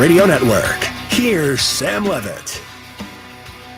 Radio Network. Here's Sam Levitt.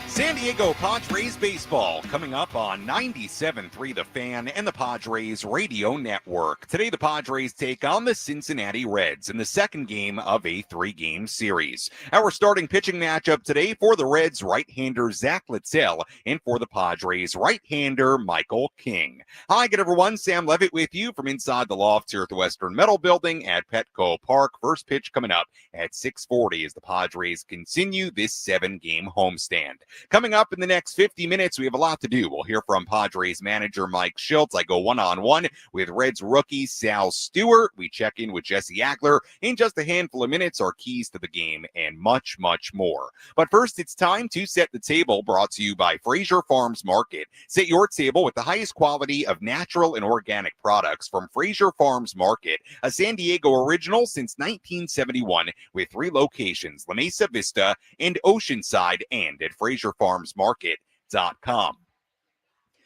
San Diego Padres baseball coming up on 97.3 The Fan and the Padres Radio Network. Today, the Padres take on the Cincinnati Reds in the second game of a three-game series. Our starting pitching matchup today for the Reds, right-hander Zach Littell, and for the Padres, right-hander Michael King. Hi, good everyone. Sam Levitt with you from inside the loft here at the Western Metal Building at Petco Park. First pitch coming up at 6:40 as the Padres continue this seven-game homestand. Coming up in the next 50 minutes, we have a lot to do. We'll hear from Padres manager Mike Shildt. I go one-on-one with Reds rookie Sal Stewart. We check in with Jesse Agler. In just a handful of minutes, our keys to the game and much, much more. But first, it's time to set the table, brought to you by Fraser Farms Market. Set your table with the highest quality of natural and organic products from Fraser Farms Market, a San Diego original since 1971 with 3 locations, La Mesa Vista and Oceanside, and at FraserFarmsMarket.com.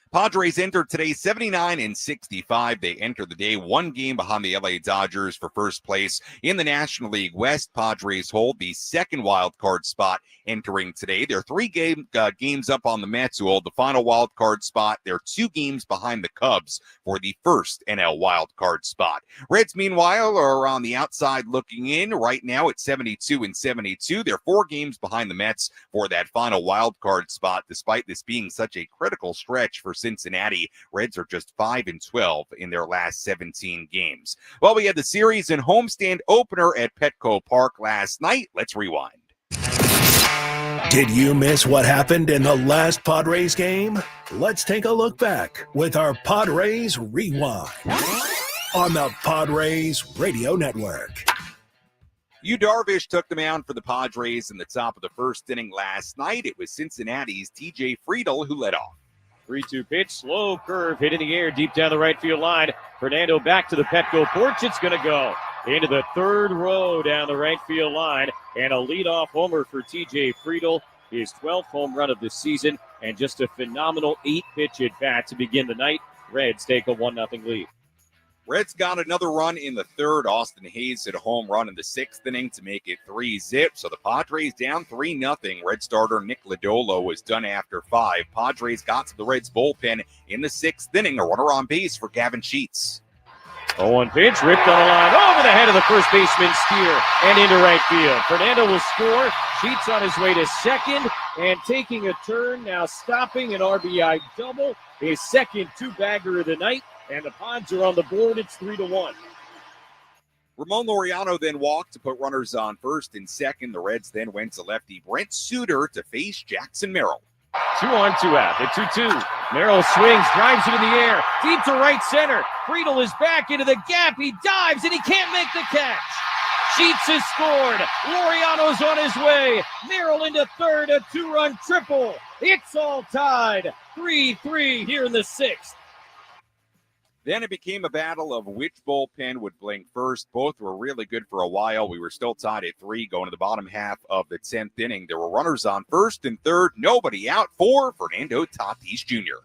Padres entered today 79-65. They enter the day one game behind the LA Dodgers for first place in the National League West. Padres hold the second wild card spot entering today. They're 3 games up on the Mets, who hold the final wild card spot. They're 2 games behind the Cubs for the first NL wild card spot. Reds, meanwhile, are on the outside looking in right now at 72-72. They're 4 games behind the Mets for that final wild card spot. Despite this being such a critical stretch for Cincinnati, Reds are just 5-12 in their last 17 games. Well, we had the series and homestand opener at Petco Park last night. Let's rewind. Did you miss what happened in the last Padres game? Let's take a look back with our Padres Rewind on the Padres Radio Network. Yu Darvish took the mound for the Padres in the top of the first inning last night. It was Cincinnati's TJ Friedl who led off. 3-2 pitch, slow curve, hit in the air, deep down the right field line. Fernando back to the Petco porch. It's going to go into the third row down the right field line. And a leadoff homer for TJ Friedl, his 12th home run of the season, and just a phenomenal 8-pitch at bat to begin the night. Reds take a 1-0 lead. Reds got another run in the third. Austin Hayes hit a home run in the 6th inning to make it 3-0. So the Padres down 3-0. Red starter Nick Lodolo was done after 5. Padres got to the Reds bullpen in the 6th inning. A runner on base for Gavin Sheets. 0-1 pitch, ripped on the line, over the head of the first baseman Steer and into right field. Fernando will score. Sheets on his way to second and taking a turn, now stopping an RBI double. His second 2-bagger of the night. And the Pods are on the board. It's 3-1. Ramon Laureano then walked to put runners on first and second. The Reds then went to lefty Brent Suter to face Jackson Merrill. 2 on, 2 out. The 2-2. Merrill swings, drives it in the air, deep to right center. Friedl is back into the gap. He dives, and he can't make the catch. Sheets has scored. Laureano's on his way. Merrill into third, a 2-run triple. It's all tied. 3-3 here in the 6th. Then it became a battle of which bullpen would blink first. Both were really good for a while. We were still tied at 3 going to the bottom half of the 10th inning. There were runners on first and third, nobody out for Fernando Tatis Jr.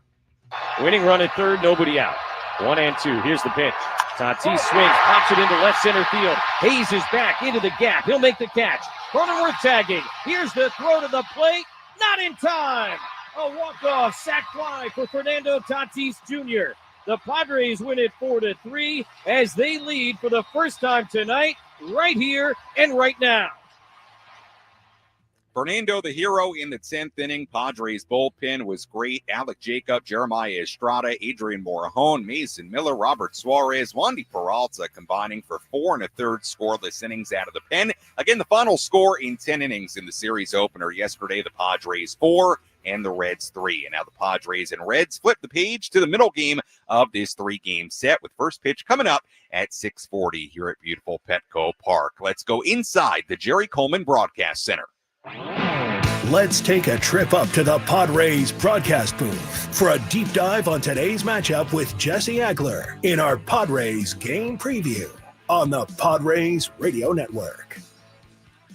Winning run at third, nobody out. 1-2. Here's the pitch. Tatis swings, pops it into left center field. Hayes is back into the gap. He'll make the catch. Cronenworth tagging. Here's the throw to the plate. Not in time. A walk-off sac fly for Fernando Tatis Jr. The Padres win it 4-3 as they lead for the first time tonight, right here and right now. Fernando, the hero in the 10th inning. Padres bullpen was great. Alec Jacob, Jeremiah Estrada, Adrian Morejon, Mason Miller, Robert Suarez, Wandy Peralta combining for 4 1/3 scoreless innings out of the pen. Again, the final score in 10 innings in the series opener yesterday, the Padres 4 and the Reds 3. And now the Padres and Reds flip the page to the middle game of this 3-game set with first pitch coming up at 6:40 here at beautiful Petco Park. Let's go inside the Jerry Coleman Broadcast Center. Let's take a trip up to the Padres broadcast booth for a deep dive on today's matchup with Jesse Agler in our Padres game preview on the Padres Radio Network.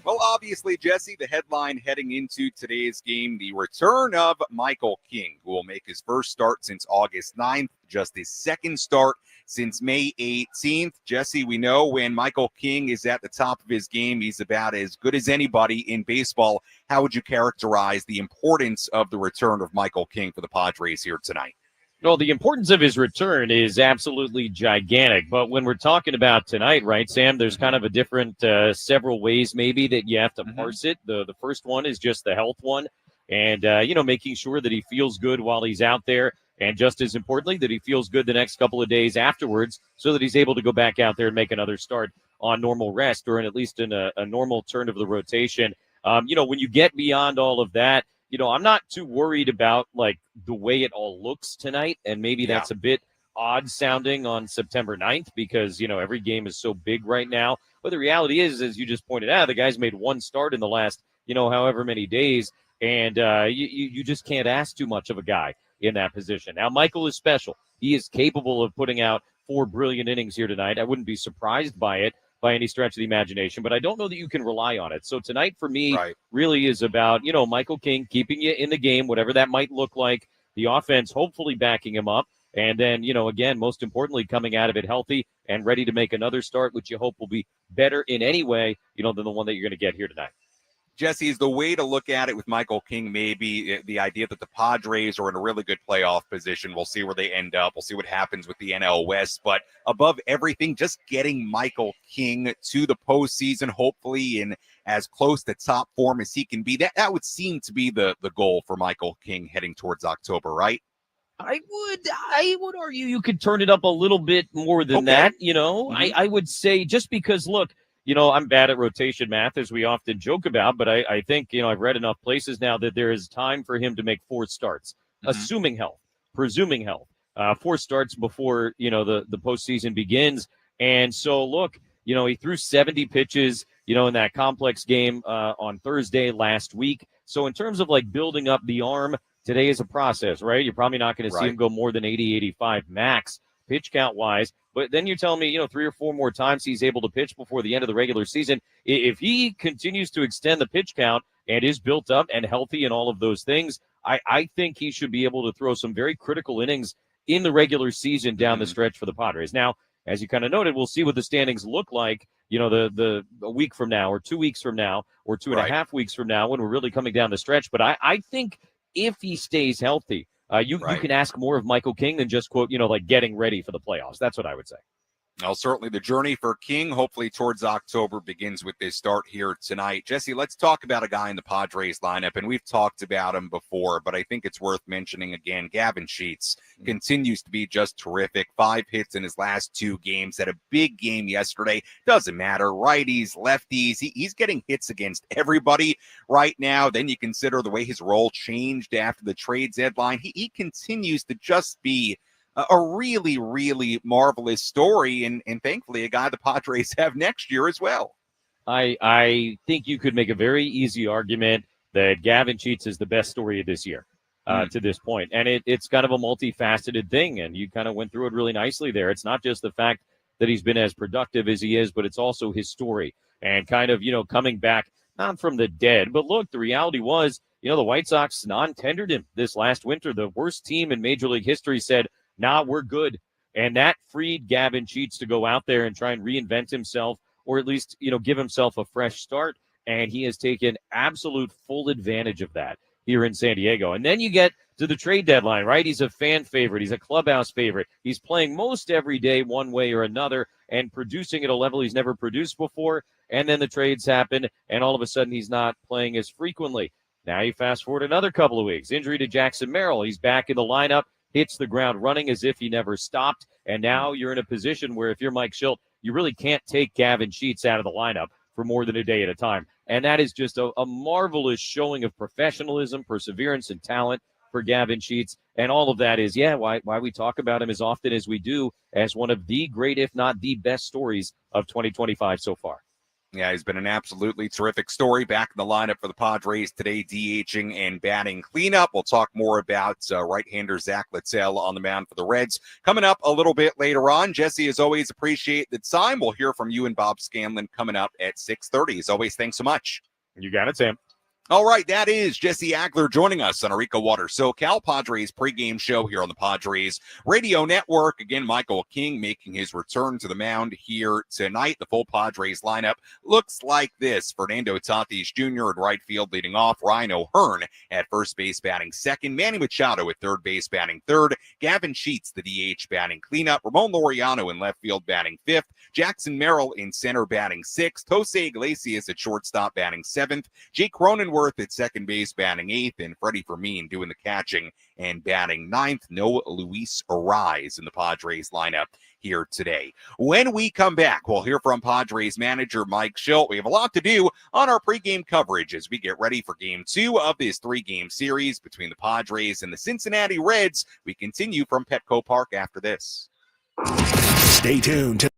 Well, obviously, Jesse, the headline heading into today's game, the return of Michael King, who will make his first start since August 9th, just his second start since May 18th. Jesse, we know when Michael King is at the top of his game, he's about as good as anybody in baseball. How would you characterize the importance of the return of Michael King for the Padres here tonight? Well, the importance of his return is absolutely gigantic. But when we're talking about tonight, right, Sam, there's kind of a different several ways maybe that you have to parse it. The first one is just the health one. And, making sure that he feels good while he's out there. And just as importantly, that he feels good the next couple of days afterwards so that he's able to go back out there and make another start on normal rest or at least in a normal turn of the rotation. When you get beyond all of that, I'm not too worried about like the way it all looks tonight. And maybe that's a bit odd sounding on September 9th because, every game is so big right now. But the reality is, as you just pointed out, the guy's made one start in the last, however many days. And you just can't ask too much of a guy in that position. Now, Michael is special. He is capable of putting out 4 brilliant innings here tonight. I wouldn't be surprised by it by any stretch of the imagination, but I don't know that you can rely on it. So tonight for me really is about, Michael King keeping you in the game, whatever that might look like, the offense hopefully backing him up, and then, again, most importantly, coming out of it healthy and ready to make another start, which you hope will be better in any way, than the one that you're going to get here tonight. Jesse, is the way to look at it with Michael King maybe the idea that the Padres are in a really good playoff position? We'll see where they end up. We'll see what happens with the NL West. But above everything, just getting Michael King to the postseason, hopefully in as close to top form as he can be. That would seem to be the goal for Michael King heading towards October, right? I would argue you could turn it up a little bit more than that. I would say just because, look, I'm bad at rotation math, as we often joke about, but I think, I've read enough places now that there is time for him to make 4 starts, assuming health, presuming health, 4 starts before, the postseason begins. And so, look, he threw 70 pitches, in that complex game on Thursday last week. So in terms of like building up the arm, today is a process, right? You're probably not going to see him go more than 80, 85 max pitch count wise. But then you're telling me, 3 or 4 more times he's able to pitch before the end of the regular season. If he continues to extend the pitch count and is built up and healthy and all of those things, I think he should be able to throw some very critical innings in the regular season down the stretch for the Padres. Now, as you kind of noted, we'll see what the standings look like, a week from now or 2 weeks from now or 2.5 weeks from now when we're really coming down the stretch. But I think if he stays healthy, you can ask more of Michael King than just, quote, like getting ready for the playoffs. That's what I would say. Well, certainly the journey for King, hopefully towards October, begins with this start here tonight. Jesse, let's talk about a guy in the Padres lineup, and we've talked about him before, but I think it's worth mentioning again. Gavin Sheets continues to be just terrific. 5 hits in his last 2 games. Had a big game yesterday. Doesn't matter. Righties, lefties. He's getting hits against everybody right now. Then you consider the way his role changed after the trade deadline. He continues to just be a really, really marvelous story, and thankfully a guy the Padres have next year as well. I think you could make a very easy argument that Gavin Sheets is the best story of this year to this point. And it's kind of a multifaceted thing, and you kind of went through it really nicely there. It's not just the fact that he's been as productive as he is, but it's also his story and kind of, coming back, not from the dead. But look, the reality was, the White Sox non-tendered him this last winter. The worst team in Major League history said, nah, we're good. And that freed Gavin Sheets to go out there and try and reinvent himself, or at least, give himself a fresh start. And he has taken absolute full advantage of that here in San Diego. And then you get to the trade deadline, right? He's a fan favorite. He's a clubhouse favorite. He's playing most every day one way or another and producing at a level he's never produced before. And then the trades happen, and all of a sudden he's not playing as frequently. Now you fast forward another couple of weeks. Injury to Jackson Merrill. He's back in the lineup. Hits the ground running as if he never stopped. And now you're in a position where if you're Mike Shildt, you really can't take Gavin Sheets out of the lineup for more than a day at a time. And that is just a marvelous showing of professionalism, perseverance, and talent for Gavin Sheets. And all of that is, why we talk about him as often as we do as one of the great, if not the best stories of 2025 so far. Yeah, he's been an absolutely terrific story. Back in the lineup for the Padres today, DHing and batting cleanup. We'll talk more about right-hander Zach Littell on the mound for the Reds coming up a little bit later on. Jesse, as always, appreciate the time. We'll hear from you and Bob Scanlon coming up at 6:30. As always, thanks so much. You got it, Sam. All right, that is Jesse Agler joining us on our EcoWater SoCal Padres pregame show here on the Padres Radio Network. Again, Michael King making his return to the mound here tonight. The full Padres lineup looks like this. Fernando Tatis Jr. at right field leading off. Ryan O'Hearn at first base batting second. Manny Machado at third base batting third. Gavin Sheets, the DH, batting cleanup. Ramon Laureano in left field batting fifth. Jackson Merrill in center batting sixth. Jose Iglesias at shortstop batting seventh. Jake Cronenworth at second base batting eighth, and Freddie Fermin doing the catching and batting ninth. No Luis Arise in the Padres lineup here today. When we come back, we'll hear from Padres manager Mike Shildt. We have a lot to do on our pregame coverage as we get ready for game 2 of this 3-game series between the Padres and the Cincinnati Reds. We continue from Petco Park after this. Stay tuned to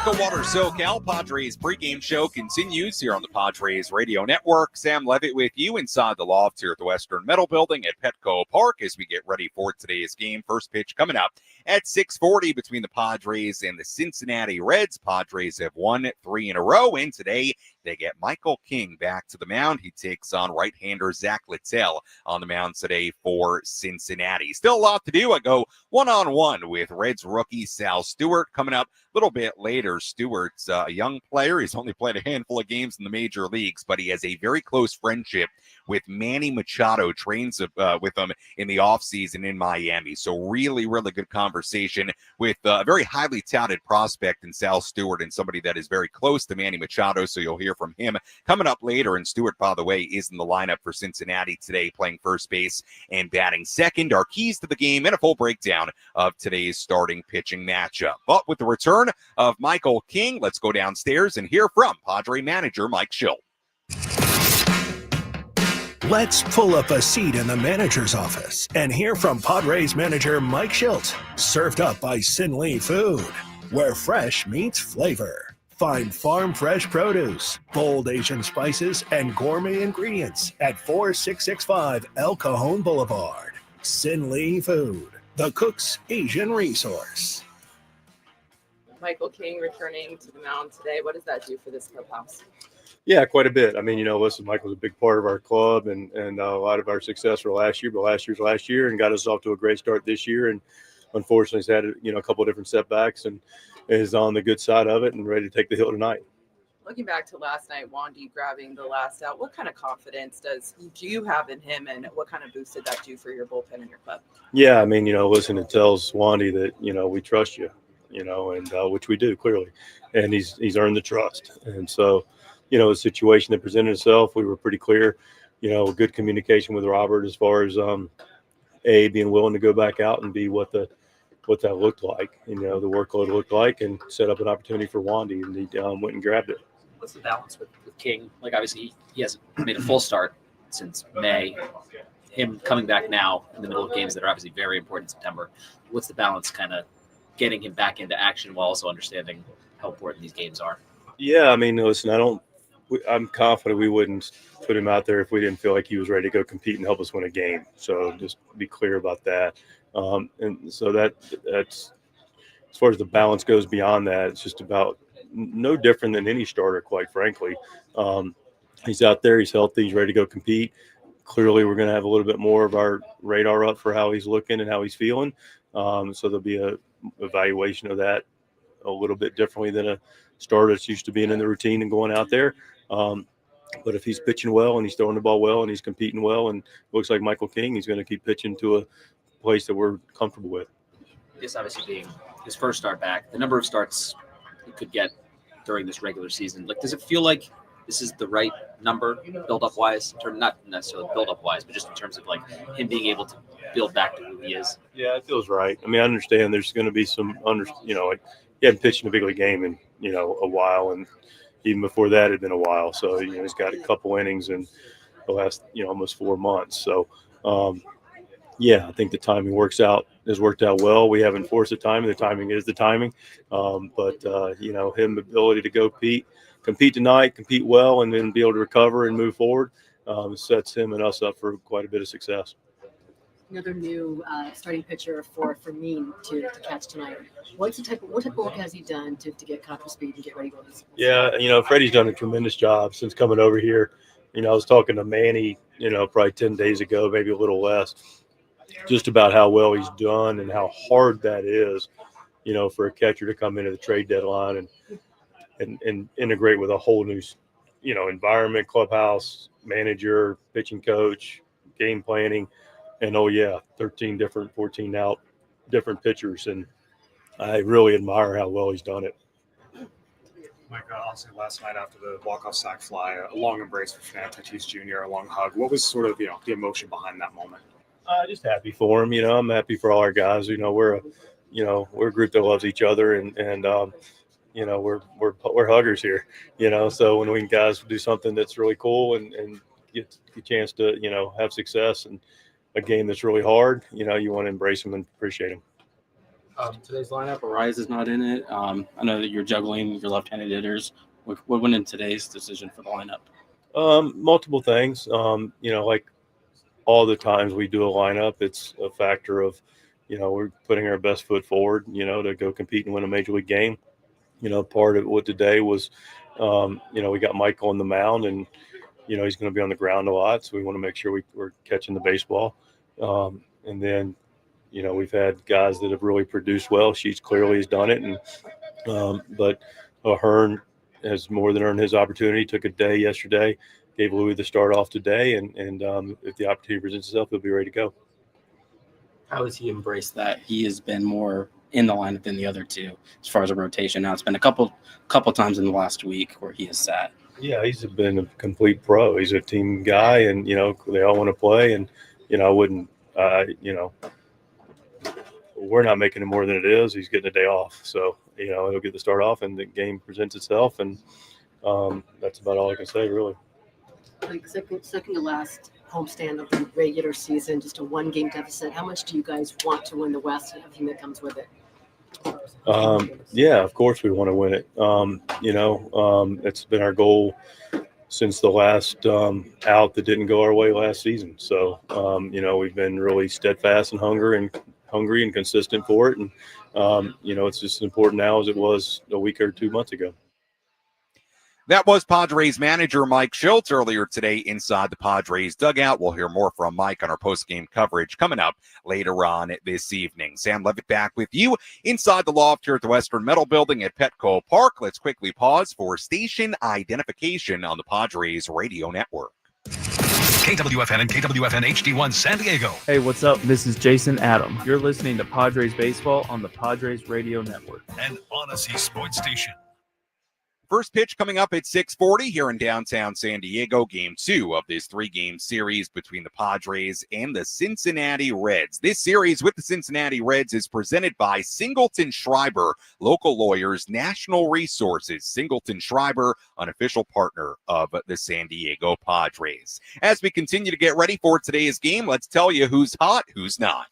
EcoWater SoCal Padres pregame show continues here on the Padres Radio Network. Sam Levitt with you inside the loft here at the Western Metal Building at Petco Park as we get ready for today's game. First pitch coming up at 6:40 between the Padres and the Cincinnati Reds. Padres have won 3 in a row, and today they get Michael King back to the mound. He takes on right-hander Zach Littell on the mound today for Cincinnati. Still a lot to do. I go one-on-one with Reds rookie Sal Stewart coming up a little bit later. Stewart's a young player. He's only played a handful of games in the major leagues, but he has a very close friendship with Manny Machado, trains with them in the offseason in Miami. So really, really good conversation with a very highly touted prospect in Sal Stewart, and somebody that is very close to Manny Machado. So you'll hear from him coming up later. And Stewart, by the way, is in the lineup for Cincinnati today, playing first base and batting second. Our keys to the game and a full breakdown of today's starting pitching matchup. But with the return of Michael King, let's go downstairs and hear from Padre manager Mike Shildt. Let's pull up a seat in the manager's office and hear from Padres manager Mike Shildt. Served up by Sin Lee Food, where fresh meets flavor. Find farm fresh produce, bold Asian spices, and gourmet ingredients at 4665 El Cajon Boulevard. Sin Lee Food, the cook's Asian resource. Michael King returning to the mound today. What does that do for this clubhouse? Yeah, quite a bit. I mean, listen, Michael's a big part of our club and a lot of our success for last year, but last year and got us off to a great start this year. And unfortunately, he's had, a couple of different setbacks and is on the good side of it and ready to take the hill tonight. Looking back to last night, Wandy grabbing the last out, what kind of confidence do you have in him, and what kind of boost did that do for your bullpen and your club? Yeah, I mean, listen, it tells Wandy that, we trust you, and which we do clearly. And he's earned the trust. And so, the situation that presented itself, we were pretty clear, good communication with Robert as far as A, being willing to go back out, and B, what that looked like, the workload looked like, and set up an opportunity for Wandy, and he went and grabbed it. What's the balance with King? Like, obviously, he hasn't made a full start since May. Him coming back now in the middle of games that are obviously very important in September. What's the balance kind of getting him back into action while also understanding how important these games are? Yeah, I mean, listen, I'm confident we wouldn't put him out there if we didn't feel like he was ready to go compete and help us win a game. So just be clear about that. And so that's as far as the balance goes beyond that, it's just about no different than any starter, quite frankly. He's out there, he's healthy, he's ready to go compete. Clearly, we're going to have a little bit more of our radar up for how he's looking and how he's feeling. So there'll be a evaluation of that a little bit differently than a starter that's used to being in the routine and going out there. But if he's pitching well and he's throwing the ball well and he's competing well and looks like Michael King, he's going to keep pitching to a place that we're comfortable with. This obviously being his first start back, the number of starts he could get during this regular season, like, does it feel like this is the right number build-up wise, not necessarily build-up wise, but just in terms of like him being able to build back to who he is? Yeah, it feels right. I mean, I understand there's going to be some, like he hadn't pitched in a big league game in, a while, and even before that had been a while. So, he's got a couple innings in the last, almost 4 months. So, I think the timing has worked out well. We haven't forced the timing. The timing is the timing. But him ability to go compete tonight, compete well, and then be able to recover and move forward sets him and us up for quite a bit of success. Another new starting pitcher for Mean to catch tonight. What type of work has he done to get caught up to speed and get ready to go this? Yeah, Freddie's done a tremendous job since coming over here. I was talking to Manny, probably 10 days ago, maybe a little less, just about how well he's done and how hard that is, for a catcher to come into the trade deadline and integrate with a whole new, environment, clubhouse, manager, pitching coach, game planning. And 13 different, 14 out different pitchers. And I really admire how well he's done it. Mike, honestly, last night after the walk-off sac fly, a long embrace for Fernando Tatis Jr., a long hug. What was sort of, the emotion behind that moment? Just happy for him. I'm happy for all our guys. We're a group that loves each other, and we're huggers here. So when guys do something that's really cool and get a chance to have success and a game that's really hard, you want to embrace them and appreciate them. Today's lineup, Arise is not in it. I know that you're juggling your left-handed hitters. What went in today's decision for the lineup? Multiple things. Like all the times we do a lineup, it's a factor of, we're putting our best foot forward, to go compete and win a major league game. Part of what today was, we got Michael on the mound, and he's going to be on the ground a lot, so we want to make sure we're catching the baseball. And then, we've had guys that have really produced well. Sheets clearly has done it, and but Hearn has more than earned his opportunity. Took a day yesterday, gave Louis the start off today, and if the opportunity presents itself, he'll be ready to go. How has he embraced that? He has been more in the lineup than the other two as far as a rotation. Now it's been a couple times in the last week where he has sat. Yeah, he's been a complete pro. He's a team guy, and they all want to play. And I wouldn't, we're not making it more than it is. He's getting a day off, so he'll get the start off, and the game presents itself, and that's about all I can say, really. Like second to last homestand of the regular season, just a 1-game deficit. How much do you guys want to win the West and everything that comes with it? Yeah, of course we want to win it. It's been our goal since the last out that didn't go our way last season. So, we've been really steadfast and hungry and consistent for it. And, it's just as important now as it was a week or 2 months ago. That was Padres manager Mike Shildt earlier today inside the Padres dugout. We'll hear more from Mike on our post-game coverage coming up later on this evening. Sam Levitt back with you inside the loft here at the Western Metal Building at Petco Park. Let's quickly pause for station identification on the Padres Radio Network. KWFN and KWFN HD1 San Diego. Hey, what's up? This is Jason Adam. You're listening to Padres Baseball on the Padres Radio Network. An Odyssey Sports Station. First pitch coming up at 6:40 here in downtown San Diego, Game 2 of this 3-game series between the Padres and the Cincinnati Reds. This series with the Cincinnati Reds is presented by Singleton Schreiber, local lawyers, national resources. Singleton Schreiber, an official partner of the San Diego Padres. As we continue to get ready for today's game, let's tell you who's hot, who's not.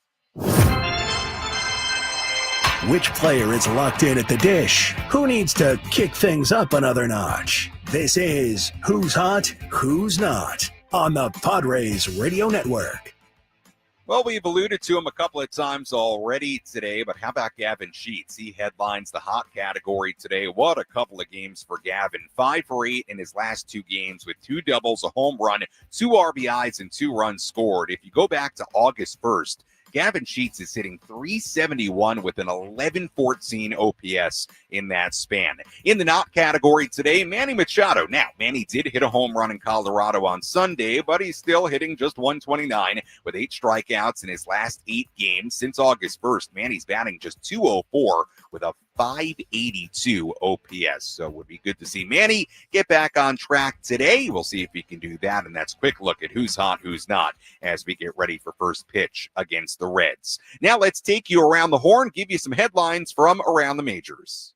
Which player is locked in at the dish? Who needs to kick things up another notch? This is Who's Hot, Who's Not on the Padres Radio Network. Well, we've alluded to him a couple of times already today, but how about Gavin Sheets? He headlines the hot category today. What a couple of games for Gavin. 5 for 8 in his last 2 games with 2 doubles, a home run, 2 RBIs, and 2 runs scored. If you go back to August 1st, Gavin Sheets is hitting .371 with an 11-14 OPS in that span. In the not category today, Manny Machado. Now, Manny did hit a home run in Colorado on Sunday, but he's still hitting just .129 with 8 strikeouts in his last 8 games since August 1st. Manny's batting just .204 with a .582 OPS. So it would be good to see Manny get back on track today. We'll see if he can do that. And that's a quick look at who's hot, who's not as we get ready for first pitch against the Reds. Now let's take you around the horn, give you some headlines from around the majors.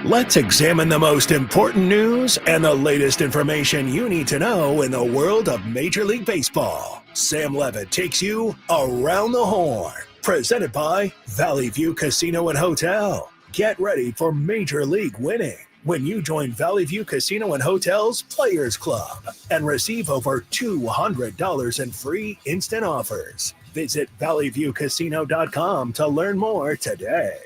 Let's examine the most important news and the latest information you need to know in the world of Major League Baseball. Sam Levitt takes you around the horn. Presented by Valley View Casino and Hotel. Get ready for Major League winning when you join Valley View Casino and Hotel's Players Club and receive over $200 in free instant offers. Visit valleyviewcasino.com to learn more today.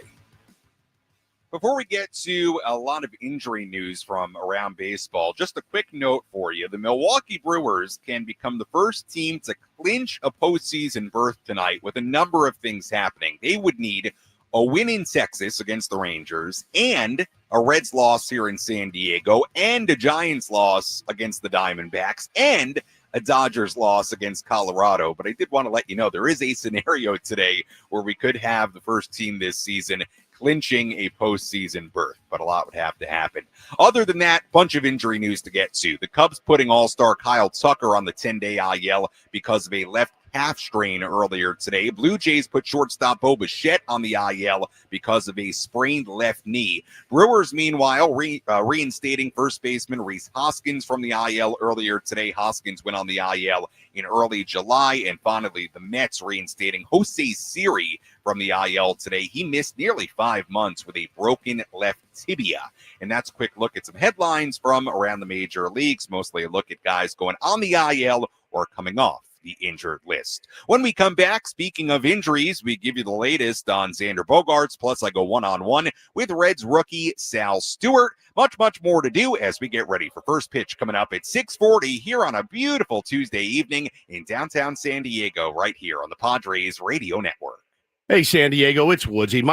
Before we get to a lot of injury news from around baseball, just a quick note for you. The Milwaukee Brewers can become the first team to clinch a postseason berth tonight with a number of things happening. They would need a win in Texas against the Rangers and a Reds loss here in San Diego and a Giants loss against the Diamondbacks and a Dodgers loss against Colorado. But I did want to let you know there is a scenario today where we could have the first team this season clinching a postseason berth, but a lot would have to happen. Other than that, bunch of injury news to get to. The Cubs putting all-star Kyle Tucker on the 10-day IL because of a left calf strain earlier today. Blue Jays put shortstop Bo Bichette on the IL because of a sprained left knee. Brewers, meanwhile, reinstating first baseman Rhys Hoskins from the IL earlier today. Hoskins went on the IL in early July. And finally, the Mets reinstating Jose Siri from the IL today. He missed nearly 5 months with a broken left tibia. And that's a quick look at some headlines from around the major leagues, mostly a look at guys going on the IL or coming off the injured list. When we come back, speaking of injuries, we give you the latest on Xander Bogaerts, plus I go one-on-one with Reds rookie Sal Stewart. Much more to do as we get ready for first pitch coming up at 6:40 here on a beautiful Tuesday evening in downtown San Diego, right here on the Padres Radio Network. Hey, San Diego, it's Woodsy.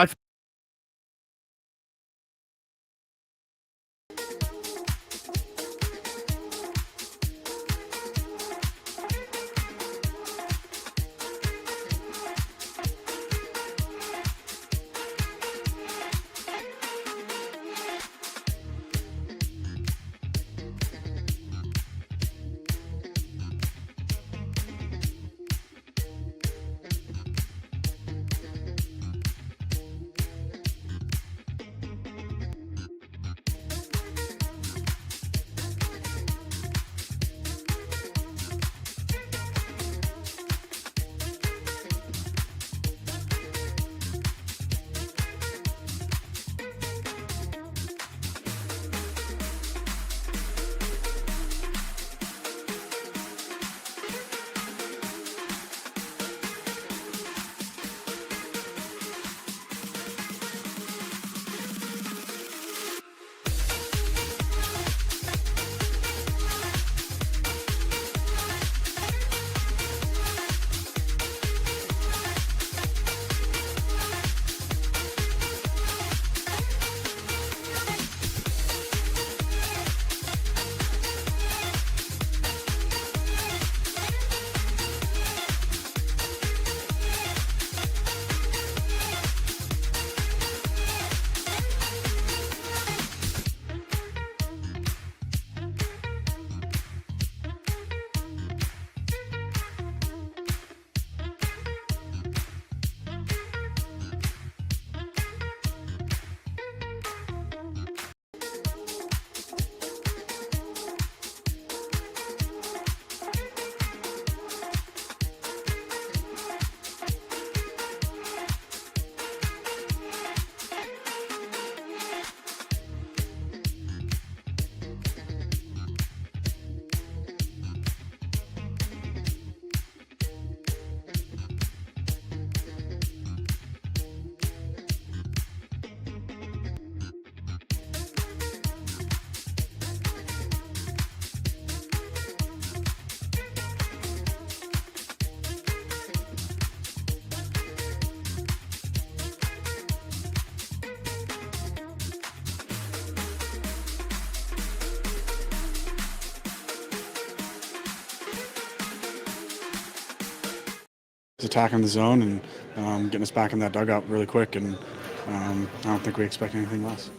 attacking the zone and getting us back in that dugout really quick, and I don't think we expect anything less.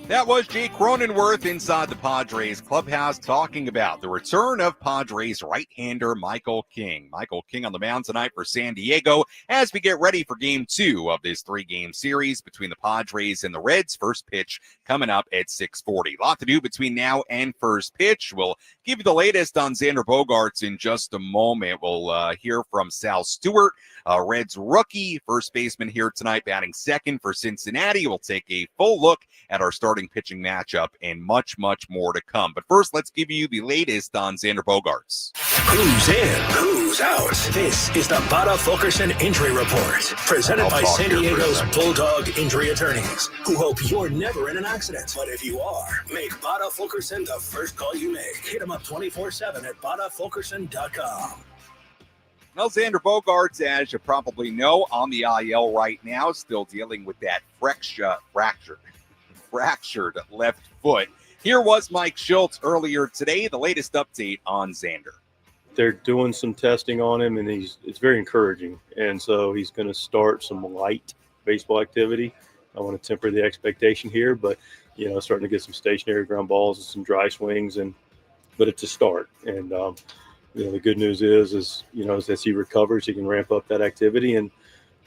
That was Jake Cronenworth inside the Padres clubhouse talking about the return of Padres right-hander Michael King. Michael King on the mound tonight for San Diego as we get ready for Game 2 of this 3-game series between the Padres and the Reds. First pitch coming up at 6:40. A lot to do between now and first pitch. We'll give you the latest on Xander Bogaerts in just a moment. We'll hear from Sal Stewart, Reds rookie, first baseman here tonight, batting second for Cincinnati. We'll take a full look at our starting pitching matchup and much, much more to come. But first, let's give you the latest on Xander Bogaerts. Who's in? Who's out? This is the Bada Fulkerson Injury Report, presented by San Diego's Bulldog Injury Attorneys, who hope you're never in an accident. But if you are, make Bada Fulkerson the first call you make. Hit them up 24/7 at badafulkerson.com. Well, Xander Bogaerts, as you probably know, on the IL right now, still dealing with that fractured left foot. Here was Mike Shildt earlier today, the latest update on Xander. They're doing some testing on him, and it's very encouraging. And so he's going to start some light baseball activity. I want to temper the expectation here, but, starting to get some stationary ground balls and some dry swings, but it's a start. And, the good news is as he recovers, he can ramp up that activity, and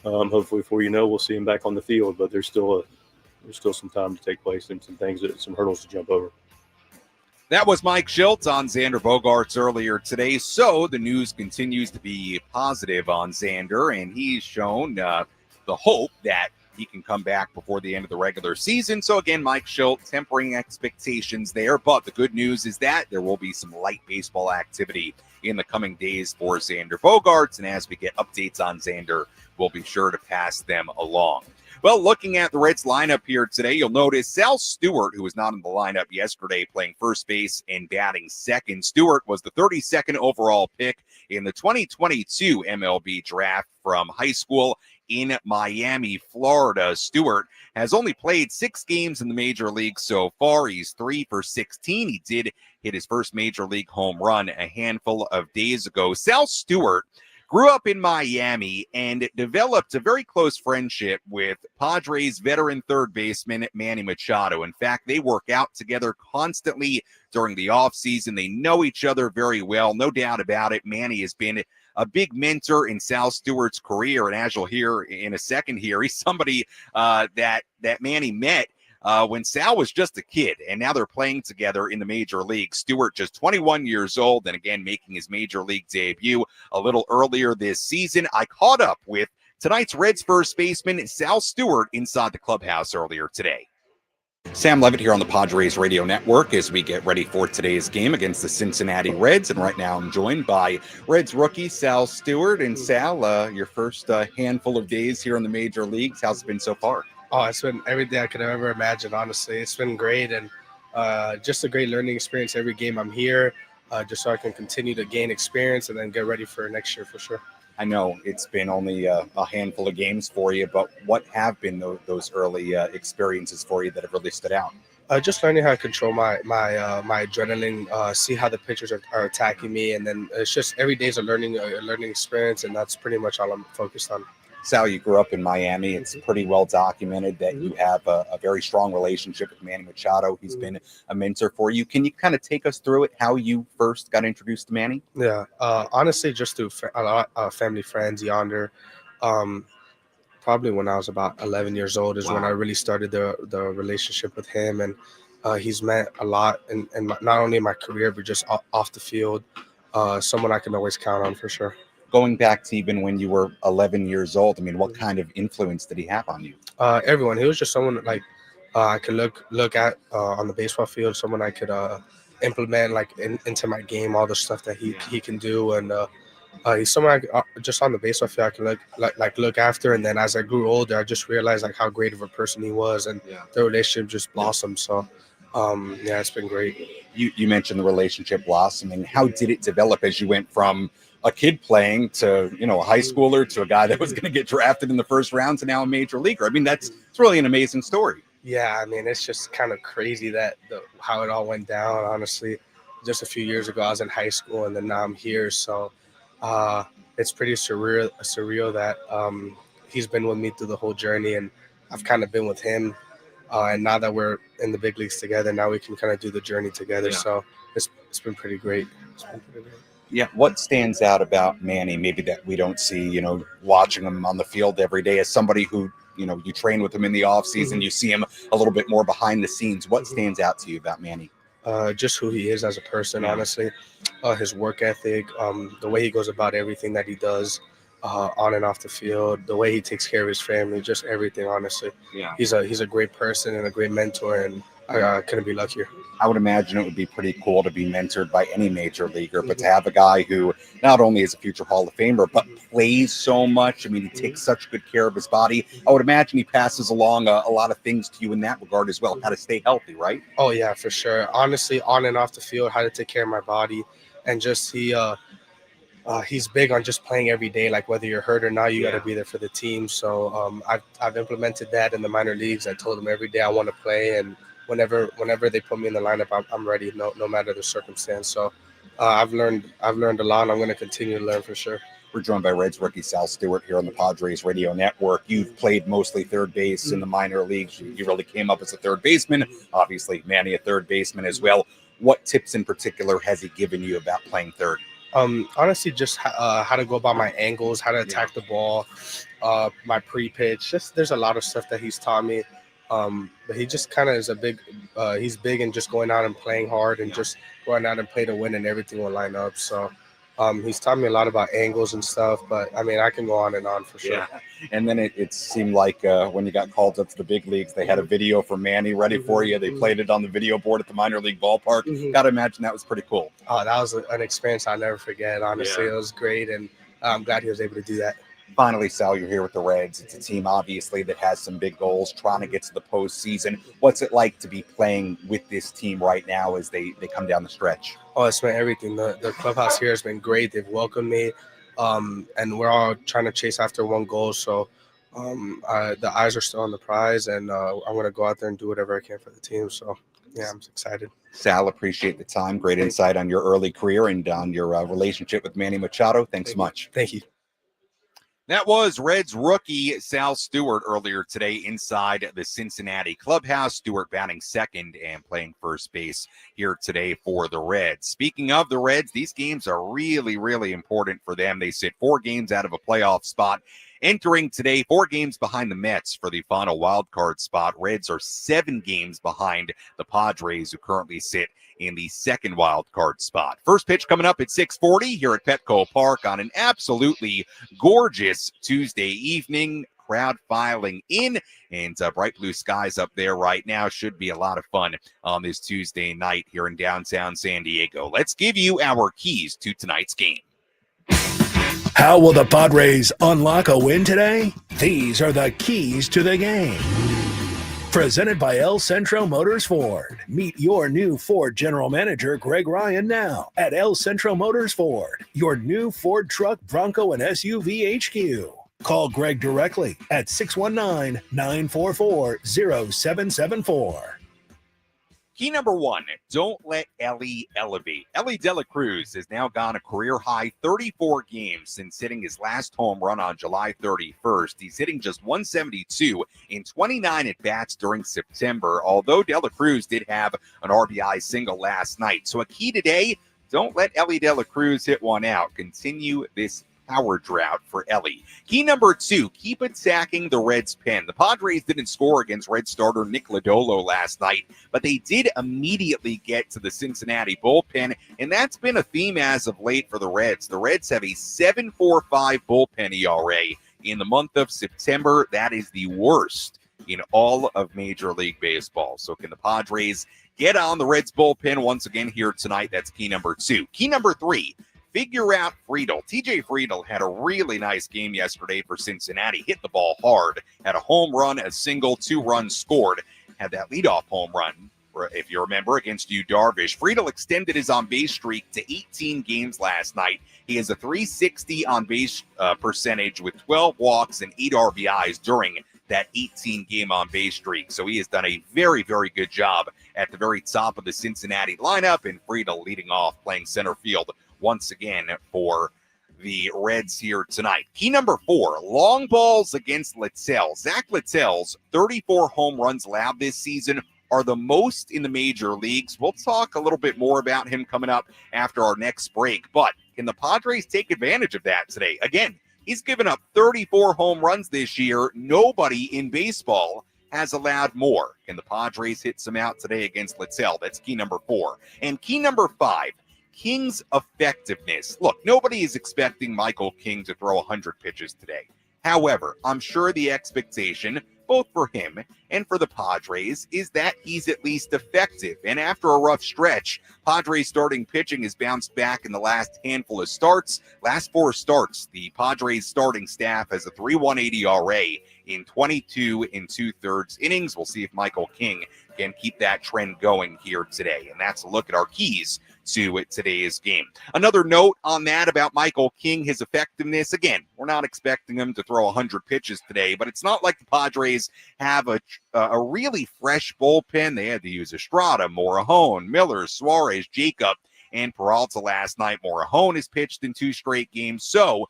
hopefully before we'll see him back on the field. But there's still some time to take place and some hurdles to jump over. That was Mike Shildt on Xander Bogaerts earlier today. So the news continues to be positive on Xander, and he's shown the hope that he can come back before the end of the regular season. So again, Mike Shildt tempering expectations there, but the good news is that there will be some light baseball activity in the coming days for Xander Bogaerts, and as we get updates on Xander, we'll be sure to pass them along. Well, looking at the Reds lineup here today, you'll notice Sal Stewart, who was not in the lineup yesterday, playing first base and batting second. Stewart was the 32nd overall pick in the 2022 MLB draft from high school in Miami, Florida. Stewart has only played 6 games in the major league so far. He's 3 for 16. He did hit his first major league home run a handful of days ago. Sal Stewart grew up in Miami and developed a very close friendship with Padres veteran third baseman Manny Machado. In fact, they work out together constantly during the offseason. They know each other very well, no doubt about it. Manny has been a big mentor in Sal Stewart's career, and as you'll hear in a second here, he's somebody that Manny met when Sal was just a kid, and now they're playing together in the major league. Stewart just 21 years old, and again making his major league debut a little earlier this season. I caught up with tonight's Reds first baseman Sal Stewart inside the clubhouse earlier today. Sam Levitt here on the Padres Radio Network as we get ready for today's game against the Cincinnati Reds. And right now I'm joined by Reds rookie Sal Stewart. And Sal, your first handful of days here in the major leagues, how's it been so far? Oh, it's been everything I could ever imagine, honestly. It's been great, and just a great learning experience every game I'm here, just so I can continue to gain experience and then get ready for next year for sure. I know it's been only a handful of games for you, but what have been those early experiences for you that have really stood out? Just learning how to control my adrenaline, see how the pitchers are attacking me, and then it's just every day is a learning experience, and that's pretty much all I'm focused on. Sal, you grew up in Miami. It's pretty well documented that you have a very strong relationship with Manny Machado. He's been a mentor for you. Can you kind of take us through it, how you first got introduced to Manny? Yeah, honestly, just through a lot of family friends yonder. Probably when I was about 11 years old is when I really started the relationship with him. And he's meant a lot, and not only in my career, but just off the field. Someone I can always count on for sure. Going back to even when you were 11 years old, I mean, what kind of influence did he have on you? Everyone. He was just someone like I could look at on the baseball field, someone I could implement into my game, all the stuff that he can do. And he's someone just on the baseball field I can look after. And then as I grew older, I just realized how great of a person he was, and the relationship just blossomed. So it's been great. You mentioned the relationship blossoming. How did it develop as you went from a kid playing to, a high schooler to a guy that was going to get drafted in the first round to now a major leaguer? I mean, it's really an amazing story. Yeah, I mean, it's just kind of crazy that how it all went down, honestly. Just a few years ago, I was in high school, and then now I'm here. So it's pretty surreal that he's been with me through the whole journey, and I've kind of been with him. And now that we're in the big leagues together, now we can kind of do the journey together. Yeah. So it's been pretty great. It's been pretty great. Yeah, what stands out about Manny, maybe that we don't see, watching him on the field every day, as somebody who, you train with him in the off season, you see him a little bit more behind the scenes. What stands out to you about Manny? Just who he is as a person, Yeah. honestly. His work ethic, the way he goes about everything that he does on and off the field, the way he takes care of his family, just everything, honestly. Yeah. He's a great person and a great mentor, and I couldn't be luckier. I would imagine it would be pretty cool to be mentored by any major leaguer, but to have a guy who not only is a future Hall of Famer, but plays so much. I mean, he takes such good care of his body. I would imagine he passes along a lot of things to you in that regard as well, how to stay healthy, right? Oh, yeah, for sure. Honestly, on and off the field, how to take care of my body, and just he's big on just playing every day. Like whether you're hurt or not, you got to be there for the team. So I've implemented that in the minor leagues. I told them every day I want to play, and whenever they put me in the lineup, I'm ready, no matter the circumstance. So I've learned a lot, and I'm going to continue to learn for sure. We're joined by Reds rookie Sal Stewart here on the Padres Radio Network. You've played mostly third base in the minor leagues. You really came up as a third baseman. Obviously, Manny a third baseman as well. What tips in particular has he given you about playing third? Honestly, just how to go about my angles, how to attack the ball, my pre-pitch. Just there's a lot of stuff that he's taught me. But he just kind of is he's big in just going out and playing hard and just going out and play to win, and everything will line up. So he's taught me a lot about angles and stuff, but I mean, I can go on and on for sure. Yeah. And then it seemed like when you got called up to the big leagues, they had a video for Manny ready for you. They played it on the video board at the minor league ballpark. Got to imagine that was pretty cool. Oh, that was an experience I'll never forget. Honestly, It was great, and I'm glad he was able to do that. Finally, Sal, you're here with the Reds. It's a team, obviously, that has some big goals, trying to get to the postseason. What's it like to be playing with this team right now as they come down the stretch? Oh, it's been everything. The clubhouse here has been great. They've welcomed me, and we're all trying to chase after one goal. So the eyes are still on the prize, and I'm going to go out there and do whatever I can for the team. So, yeah, I'm excited. Sal, appreciate the time. Great insight on your early career and on your relationship with Manny Machado. Thanks so much. Thank you. That was Reds rookie Sal Stewart earlier today inside the Cincinnati clubhouse. Stewart batting second and playing first base here today for the Reds. Speaking of the Reds, these games are really, really important for them. They sit 4 games out of a playoff spot. Entering today, 4 games behind the Mets for the final wild card spot. Reds are 7 games behind the Padres, who currently sit in the second wild card spot. First pitch coming up at 6:40 here at Petco Park on an absolutely gorgeous Tuesday evening. Crowd filing in, and bright blue skies up there right now. Should be a lot of fun on this Tuesday night here in downtown San Diego. Let's give you our keys to tonight's game. How will the Padres unlock a win today? These are the keys to the game. Presented by El Centro Motors Ford. Meet your new Ford General Manager, Greg Ryan, now at El Centro Motors Ford, your new Ford truck, Bronco, and SUV HQ. Call Greg directly at 619-944-0774. Key number 1, don't let Ellie elevate. Ellie De La Cruz has now gone a career-high 34 games since hitting his last home run on July 31st. He's hitting just 172 in 29 at-bats during September, although De La Cruz did have an RBI single last night. So a key today, don't let Ellie De La Cruz hit one out. Continue this power drought for Ellie. Key number 2, keep attacking the Reds' pen. The Padres didn't score against Red starter Nick Lodolo last night, but they did immediately get to the Cincinnati bullpen, and that's been a theme as of late for the Reds. The Reds have a 7.45 bullpen ERA in the month of September. That is the worst in all of Major League Baseball. So can the Padres get on the Reds' bullpen once again here tonight? That's key number 2. Key number 3, figure out Friedel. TJ Friedel had a really nice game yesterday for Cincinnati. Hit the ball hard. Had a home run, a single, 2 runs scored. Had that leadoff home run, if you remember, against Yu Darvish. Friedel extended his on-base streak to 18 games last night. He has a .360 on-base percentage with 12 walks and 8 RBIs during that 18-game on-base streak. So he has done a very, very good job at the very top of the Cincinnati lineup, and Friedel leading off, playing center field once again for the Reds here tonight. Key number 4, long balls against Littell. Zach Littell's 34 home runs allowed this season are the most in the major leagues. We'll talk a little bit more about him coming up after our next break. But can the Padres take advantage of that today? Again, he's given up 34 home runs this year. Nobody in baseball has allowed more. Can the Padres hit some out today against Littell? That's key number 4. And key number 5, King's effectiveness. Look, nobody is expecting Michael King to throw 100 pitches today. However, I'm sure the expectation, both for him and for the Padres, is that he's at least effective. And after a rough stretch, Padres starting pitching has bounced back in the last handful of starts. Last 4 starts, the Padres starting staff has a 3.18 ERA in 22 2/3 innings. We'll see if Michael King can keep that trend going here today. And that's a look at our keys to today's game. Another note on that about Michael King, his effectiveness. Again, we're not expecting him to throw 100 pitches today, but it's not like the Padres have a really fresh bullpen. They had to use Estrada, Morejon, Miller, Suarez, Jacob, and Peralta last night. Morejon has pitched in 2 straight games. So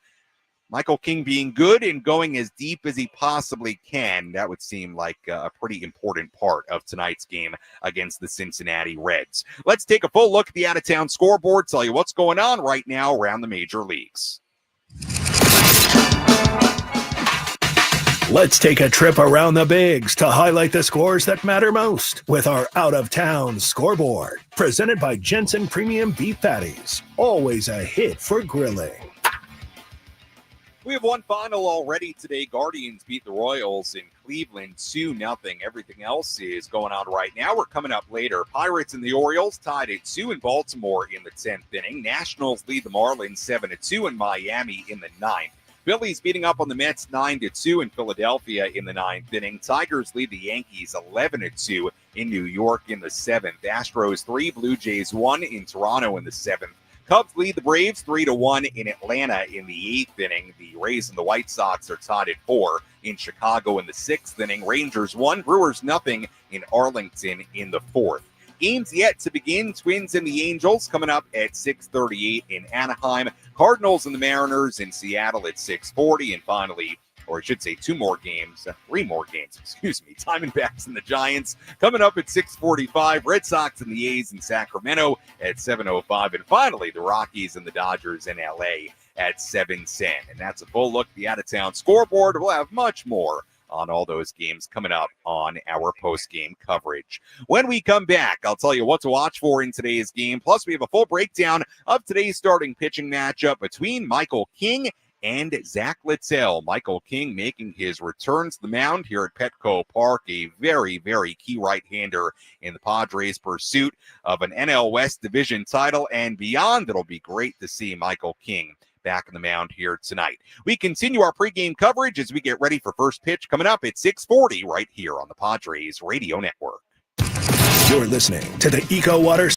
Michael King being good and going as deep as he possibly can, that would seem like a pretty important part of tonight's game against the Cincinnati Reds. Let's take a full look at the out-of-town scoreboard, tell you what's going on right now around the major leagues. Let's take a trip around the bigs to highlight the scores that matter most with our out-of-town scoreboard. Presented by Jensen Premium Beef Patties. Always a hit for grilling. We have one final already today. Guardians beat the Royals in Cleveland 2-0. Everything else is going on right now. We're coming up later. Pirates and the Orioles tied at 2 in Baltimore in the 10th inning. Nationals lead the Marlins 7-2 in Miami in the 9th. Phillies beating up on the Mets 9-2 in Philadelphia in the 9th inning. Tigers lead the Yankees 11-2 in New York in the 7th. Astros 3, Blue Jays 1 in Toronto in the 7th. Cubs lead the Braves 3-1 in Atlanta in the 8th inning. The Rays and the White Sox are tied at 4 in Chicago in the 6th inning. Rangers 1, Brewers 0 in Arlington in the 4th. Games yet to begin. Twins and the Angels coming up at 6:38 in Anaheim. Cardinals and the Mariners in Seattle at 6:40. And finally, or I should say 3 more games, Diamondbacks and the Giants coming up at 6:45. Red Sox and the A's in Sacramento at 7:05. And finally, the Rockies and the Dodgers in LA at 7:10. And that's a full look at the out-of-town scoreboard. We'll have much more on all those games coming up on our post-game coverage. When we come back, I'll tell you what to watch for in today's game. Plus, we have a full breakdown of today's starting pitching matchup between Michael King and Zach Littell. Michael King making his return to the mound here at Petco Park, a very, very key right-hander in the Padres' pursuit of an NL West division title and beyond. It'll be great to see Michael King back on the mound here tonight. We continue our pregame coverage as we get ready for first pitch coming up at 6:40 right here on the Padres Radio Network. You're listening to the EcoWater.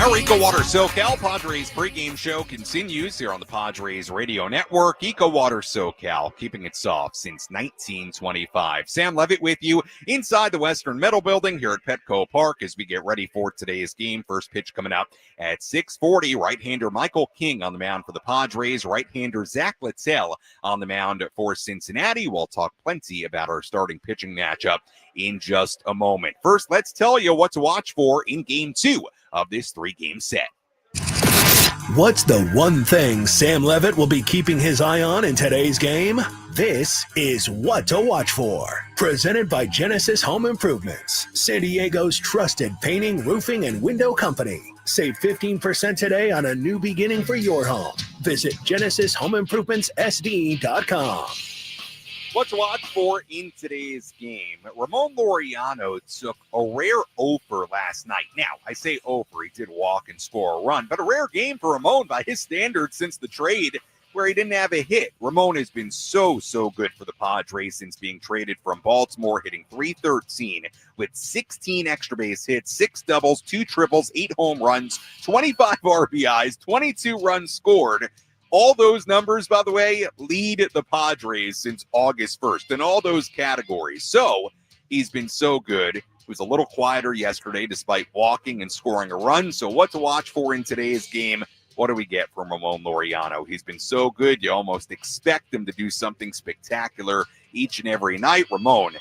Our EcoWater SoCal Padres pregame show continues here on the Padres Radio Network. EcoWater SoCal, keeping it soft since 1925. Sam Levitt with you inside the Western Metal Building here at Petco Park as we get ready for today's game. First pitch coming up at 6:40. Right-hander Michael King on the mound for the Padres. Right-hander Zach Littell on the mound for Cincinnati. We'll talk plenty about our starting pitching matchup in just a moment. First, let's tell you what to watch for in Game 2 of this 3-game set. What's the one thing Sam Levitt will be keeping his eye on in today's game? This is What to Watch For, presented by Genesis Home Improvements, San Diego's trusted painting, roofing, and window company. Save 15% today on a new beginning for your home. Visit GenesisHomeImprovementsSD.com. What to watch for in today's game. Ramon Laureano took a rare offer last night. Now, I say offer, he did walk and score a run, but a rare game for Ramon by his standards since the trade where he didn't have a hit. Ramon has been so good for the Padres since being traded from Baltimore, hitting .313 with 16 extra base hits, 6 doubles, 2 triples, 8 home runs, 25 RBIs, 22 runs scored. All those numbers, by the way, lead the Padres since August 1st in all those categories. So he's been so good. He was a little quieter yesterday despite walking and scoring a run. So what to watch for in today's game? What do we get from Ramon Laureano? He's been so good, you almost expect him to do something spectacular each and every night. Ramon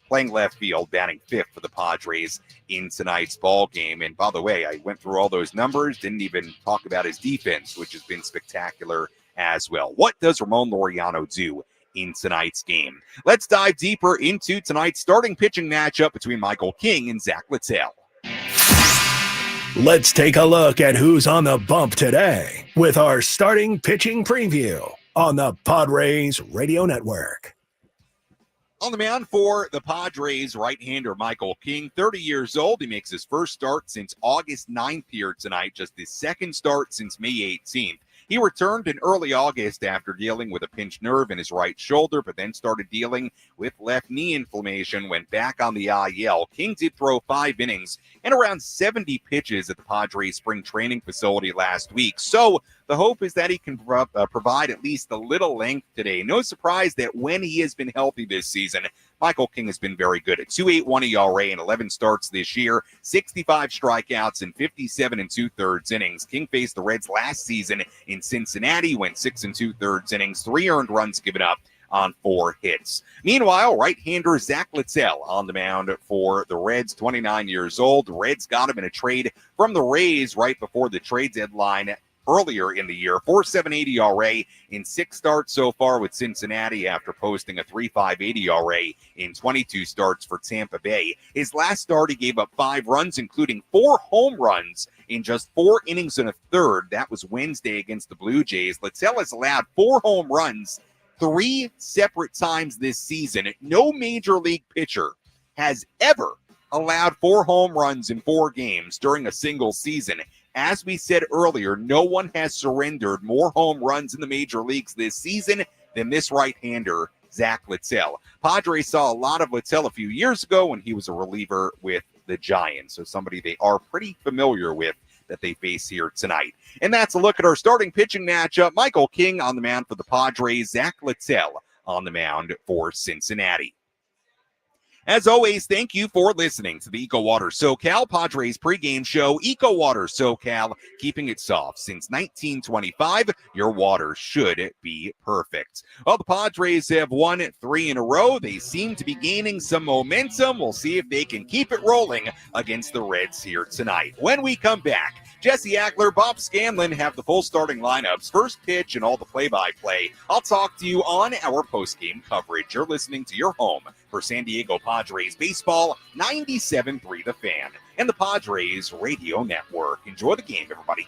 playing left field, batting 5th for the Padres in tonight's ball game. And by the way, I went through all those numbers, didn't even talk about his defense, which has been spectacular as well. What does Ramon Laureano do in tonight's game? Let's dive deeper into tonight's starting pitching matchup between Michael King and Zach Littell. Let's take a look at who's on the bump today with our starting pitching preview on the Padres Radio Network. On the mound for the Padres, right-hander Michael King, 30 years old. He makes his first start since August 9th here tonight, just his second start since May 18th. He returned in early August after dealing with a pinched nerve in his right shoulder, but then started dealing with left knee inflammation, went back on the IL. King did throw 5 innings and around 70 pitches at the Padres spring training facility last week. So the hope is that he can provide at least a little length today. No surprise that when he has been healthy this season, Michael King has been very good at 2.81 ERA in 11 starts this year, 65 strikeouts in 57 2/3 innings. King faced the Reds last season in Cincinnati, went 6 2/3 innings, 3 earned runs given up on 4 hits. Meanwhile, right-hander Zach Littell on the mound for the Reds, 29 years old. The Reds got him in a trade from the Rays right before the trade deadline earlier in the year. 4.78 ERA in 6 starts so far with Cincinnati after posting a 3.58 ERA in 22 starts for Tampa Bay. His last start, he gave up 5 runs, including 4 home runs in just 4 innings and a third. That was Wednesday against the Blue Jays. Littell has allowed 4 home runs 3 separate times this season. No major league pitcher has ever allowed 4 home runs in 4 games during a single season. As we said earlier, no one has surrendered more home runs in the major leagues this season than this right-hander, Zach Littell. Padres saw a lot of Littell a few years ago when he was a reliever with the Giants, so somebody they are pretty familiar with that they face here tonight. And that's a look at our starting pitching matchup. Michael King on the mound for the Padres, Zach Littell on the mound for Cincinnati. As always, thank you for listening to the EcoWater SoCal Padres pregame show. EcoWater SoCal, keeping it soft since 1925. Your water should be perfect. Well, the Padres have won 3 in a row. They seem to be gaining some momentum. We'll see if they can keep it rolling against the Reds here tonight. When we come back, Jesse Agler, Bob Scanlon have the full starting lineups, first pitch, and all the play-by-play. I'll talk to you on our post-game coverage. You're listening to your home for San Diego Padres baseball, 97.3 The Fan, and the Padres Radio Network. Enjoy the game, everybody.